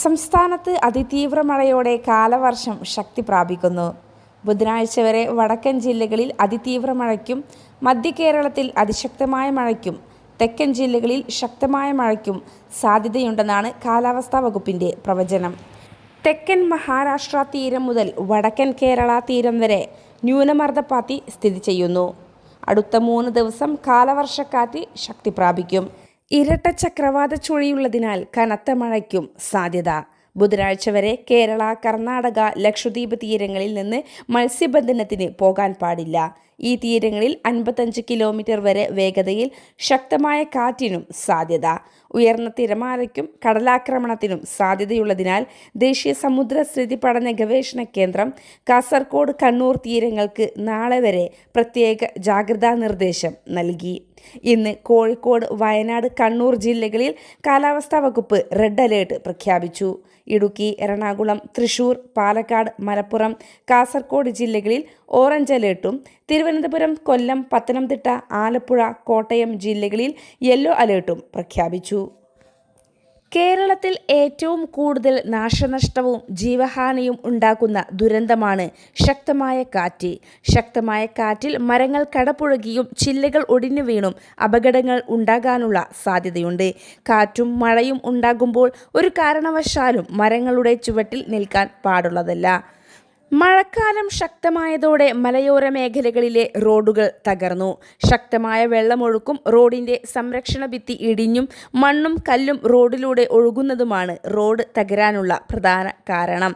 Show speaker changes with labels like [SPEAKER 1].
[SPEAKER 1] സംസ്ഥാനത്ത് അതിതീവ്ര മഴയോടെ കാലവർഷം ശക്തി പ്രാപിക്കുന്നു. ബുധനാഴ്ച വരെ വടക്കൻ ജില്ലകളിൽ അതിതീവ്ര മഴയ്ക്കും മധ്യ കേരളത്തിൽ അതിശക്തമായ മഴയ്ക്കും തെക്കൻ ജില്ലകളിൽ ശക്തമായ മഴയ്ക്കും സാധ്യതയുണ്ടെന്നാണ് കാലാവസ്ഥാ വകുപ്പിൻ്റെ പ്രവചനം. തെക്കൻ മഹാരാഷ്ട്ര തീരം മുതൽ വടക്കൻ കേരള തീരം വരെ ന്യൂനമർദ്ദപാത്തി സ്ഥിതി ചെയ്യുന്നു. അടുത്ത 3 ദിവസം കാലവർഷക്കാറ്റ് ശക്തി പ്രാപിക്കും. ഇരട്ട ചക്രവാത ചുഴിയുള്ളതിനാൽ കനത്ത മഴയ്ക്കും സാധ്യത. ബുധനാഴ്ച വരെ കേരള, കർണാടക, ലക്ഷദ്വീപ് തീരങ്ങളിൽ നിന്ന് മത്സ്യബന്ധനത്തിന് പോകാൻ പാടില്ല. ഈ തീരങ്ങളിൽ 55 കിലോമീറ്റർ വരെ വേഗതയിൽ ശക്തമായ കാറ്റിനും സാധ്യത. ഉയർന്ന തിരമാലയ്ക്കും കടലാക്രമണത്തിനും സാധ്യതയുള്ളതിനാൽ ദേശീയ സമുദ്രസ്ഥിതി പഠന ഗവേഷണ കേന്ദ്രം കാസർഗോഡ്, കണ്ണൂർ തീരങ്ങൾക്ക് നാളെ വരെ പ്രത്യേക ജാഗ്രതാ നിർദ്ദേശം നൽകി. ഇന്ന് കോഴിക്കോട്, വയനാട്, കണ്ണൂർ ജില്ലകളിൽ കാലാവസ്ഥാ വകുപ്പ് റെഡ് അലേർട്ട് പ്രഖ്യാപിച്ചു. ഇടുക്കി, എറണാകുളം, തൃശൂർ, പാലക്കാട്, മലപ്പുറം, കാസർഗോഡ് ജില്ലകളിൽ ഓറഞ്ച് അലേർട്ടും തിരുവനന്തപുരം, കൊല്ലം, പത്തനംതിട്ട, ആലപ്പുഴ, കോട്ടയം ജില്ലകളിൽ യെല്ലോ അലേർട്ടും പ്രഖ്യാപിച്ചു. കേരളത്തിൽ ഏറ്റവും കൂടുതൽ നാശനഷ്ടവും ജീവഹാനിയും ഉണ്ടാക്കുന്ന ദുരന്തമാണ് ശക്തമായ കാറ്റ്. ശക്തമായ കാറ്റിൽ മരങ്ങൾ കടപുഴകിയും ചില്ലകൾ ഒടിഞ്ഞു വീണും അപകടങ്ങൾ ഉണ്ടാകാനുള്ള സാധ്യതയുണ്ട്. കാറ്റും മഴയും ഉണ്ടാകുമ്പോൾ ഒരു കാരണവശാലും മരങ്ങളുടെ ചുവട്ടിൽ നിൽക്കാൻ പാടുള്ളതല്ല. മഴക്കാലം ശക്തമായതോടെ മലയോര മേഖലകളിലെ റോഡുകൾ തകർന്നു. ശക്തമായ വെള്ളമൊഴുക്കും റോഡിന്റെ സംരക്ഷണ ഭിത്തി ഇടിഞ്ഞും മണ്ണും കല്ലും റോഡിലൂടെ ഒഴുകുന്നതുമാണ് റോഡ് തകരാനുള്ള പ്രധാന കാരണം.